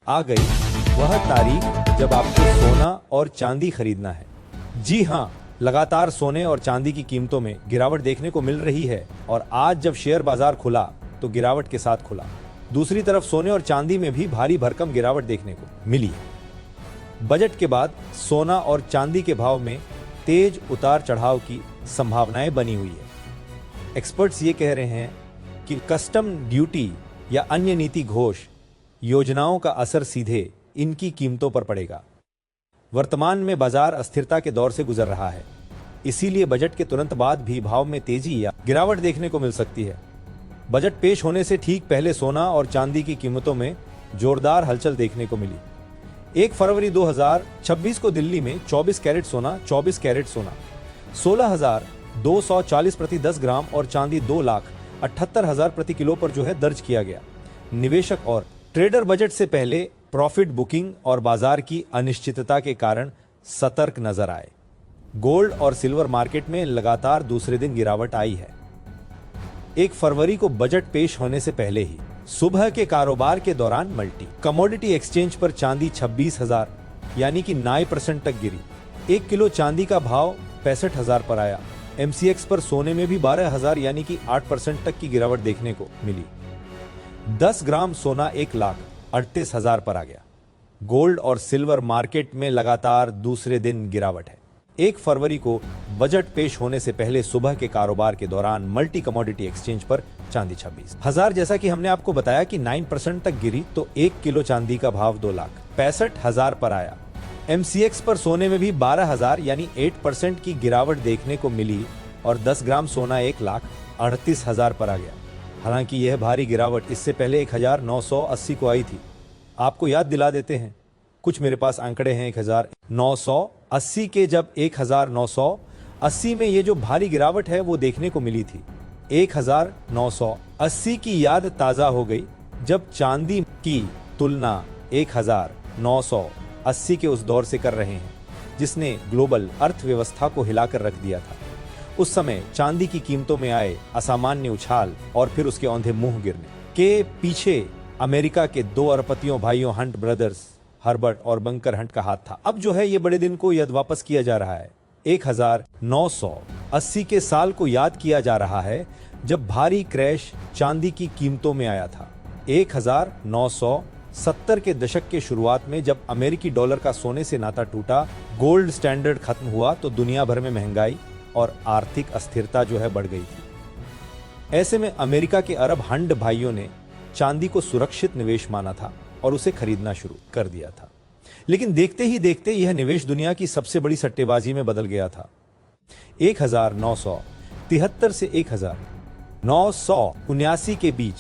आ गई वह तारीख जब आपको सोना और चांदी खरीदना है। जी हाँ, लगातार सोने और चांदी की कीमतों में गिरावट देखने को मिल रही है और आज जब शेयर बाजार खुला तो गिरावट के साथ खुला। दूसरी तरफ सोने और चांदी में भी भारी भरकम गिरावट देखने को मिली है। बजट के बाद सोना और चांदी के भाव में तेज उतार चढ़ाव की संभावनाएं बनी हुई है। एक्सपर्ट्स ये कह रहे हैं कि कस्टम ड्यूटी या अन्य नीति घोष योजनाओं का असर सीधे इनकी कीमतों पर पड़ेगा। वर्तमान में बाजार अस्थिरता के दौर से गुजर रहा है, इसीलिए बजट के तुरंत बाद भी भाव में तेजी या गिरावट देखने को मिल सकती है। बजट पेश होने से ठीक पहले सोना और चांदी की कीमतों में जोरदार हलचल देखने को मिली। 1 फरवरी 2026 को दिल्ली में 24 कैरेट सोना 16,240 प्रति 10 ग्राम और चांदी 2,78,000 प्रति किलो पर दर्ज किया गया। निवेशक और ट्रेडर बजट से पहले प्रॉफिट बुकिंग और बाजार की अनिश्चितता के कारण सतर्क नजर आए। गोल्ड और सिल्वर मार्केट में लगातार दूसरे दिन गिरावट आई है। 1 फरवरी को बजट पेश होने से पहले ही सुबह के कारोबार के दौरान मल्टी कमोडिटी एक्सचेंज पर चांदी 26,000 यानी कि 9% तक गिरी। 1 किलो चांदी का भाव 65,000 पर आया। MCX पर सोने में भी 12,000 यानी कि 8% तक की गिरावट देखने को मिली। 10 ग्राम सोना 1,38,000 पर आ गया। गोल्ड और सिल्वर मार्केट में लगातार दूसरे दिन गिरावट है। 1 फरवरी को बजट पेश होने से पहले सुबह के कारोबार के दौरान मल्टी कमोडिटी एक्सचेंज पर चांदी 26,000 जैसा कि हमने आपको बताया कि 9% तक गिरी तो 1 किलो चांदी का भाव 2,65,000 पर आया। MCX पर सोने में भी 12,000 यानी 8% की गिरावट देखने को मिली और 10 ग्राम सोना 1,38,000 पर आ गया। हालांकि यह भारी गिरावट इससे पहले 1,980 को आई थी। आपको याद दिला देते हैं, कुछ मेरे पास आंकड़े हैं 1,980 के, जब 1,980 में ये जो भारी गिरावट है वो देखने को मिली थी। 1,980 की याद ताजा हो गई जब चांदी की तुलना 1,980 के उस दौर से कर रहे हैं जिसने ग्लोबल अर्थव्यवस्था को हिलाकर रख दिया था। उस समय चांदी की कीमतों में आए असामान्य उछाल और फिर उसके औंधे मुंह गिरने के पीछे अमेरिका के 2 अरबपतियों भाइयों हंट ब्रदर्स, हर्बर्ट और बंकर हंट का हाथ था। अब ये बड़े दिन को याद वापस किया जा रहा है। 1,980 के साल को याद किया जा रहा है जब भारी क्रैश चांदी की कीमतों में आया था। 1,970 के दशक के शुरुआत में जब अमेरिकी डॉलर का सोने से नाता टूटा, गोल्ड स्टैंडर्ड खत्म हुआ तो दुनिया भर में महंगाई और आर्थिक अस्थिरता बढ़ गई थी। ऐसे में अमेरिका के अरब हंट भाइयों ने चांदी को सुरक्षित निवेश माना था और उसे खरीदना शुरू कर दिया था। लेकिन देखते ही देखते यह निवेश दुनिया की सबसे बड़ी सट्टेबाजी में बदल गया था। 1,973 से 1,979 के बीच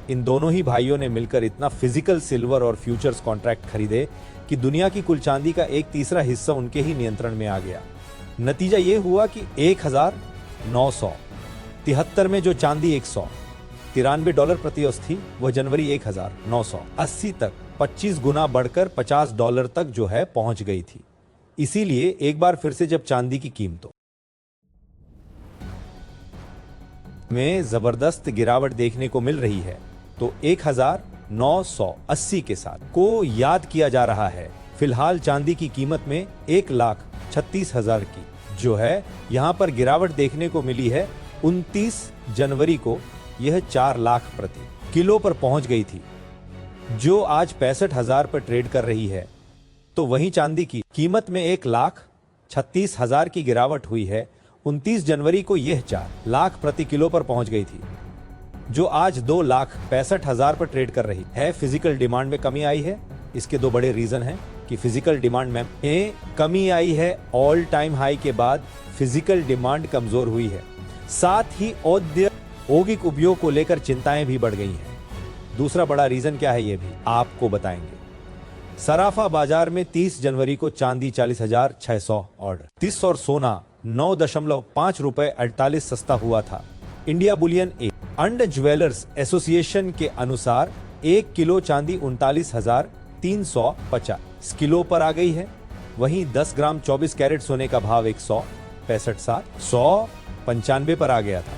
इन दोनों ही भाइयों ने मिलकर इतना फिजिकल सिल्वर और फ्यूचर्स कॉन्ट्रैक्ट खरीदे कि दुनिया की कुल चांदी का 1/3 हिस्सा उनके ही नियंत्रण में आ गया। नतीजा ये हुआ कि 1,973 में जो चांदी $193 प्रति औंस थी, वह जनवरी 1,980 तक 25 गुना बढ़कर $50 तक पहुंच गई थी। इसीलिए एक बार फिर से जब चांदी की कीमतों में जबरदस्त गिरावट देखने को मिल रही है तो 1,980 के साथ को याद किया जा रहा है। फिलहाल चांदी की कीमत में 1,36,000 की यहाँ पर गिरावट देखने को मिली है। 29 जनवरी को यह 4 लाख प्रति किलो पर पहुंच गई थी, जो आज 65,000 पर ट्रेड कर रही है। तो वहीं चांदी की कीमत में 1,36,000 की गिरावट हुई है। 29 जनवरी को यह 4 लाख प्रति किलो पर पहुंच गई थी, जो आज 2,65,000 पर ट्रेड कर रही है। फिजिकल डिमांड में कमी आई है। इसके 2 बड़े रीजन हैं कि फिजिकल डिमांड में कमी आई है, ऑल टाइम हाई के बाद फिजिकल डिमांड कमजोर हुई है। साथ ही औद्योगिक उपयोग को लेकर चिंताएं भी बढ़ गई हैं। दूसरा बड़ा रीजन क्या है ये भी आपको बताएंगे। सराफा बाजार में 30 जनवरी को चांदी 40,600 ऑर्डर 30 और सोना 9.5 रुपए 48 सस्ता हुआ था। India Boolean and jewellers association के अनुसार 1 किलो चांदी 39,350 किलो पर आ गई है। वहीं 10 ग्राम 24 कैरेट सोने का भाव 195 पर आ गया था।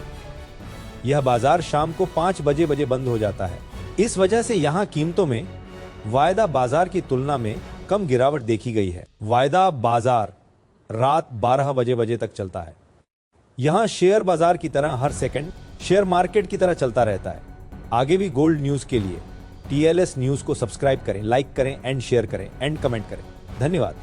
यह बाजार शाम को 5 बजे बंद हो जाता है। इस वजह से यहां कीमतों में वायदा बाजार की तुलना में कम गिरावट देखी गई है। वायदा बाजार रात 12 बजे तक चलता है। यहां शेयर बाजार की तरह हर सेकंड शेयर मार्केट की तरह चलता रहता है। आगे भी गोल्ड न्यूज के लिए TLS न्यूज को सब्सक्राइब करें, लाइक करें एंड शेयर करें एंड कमेंट करें। धन्यवाद।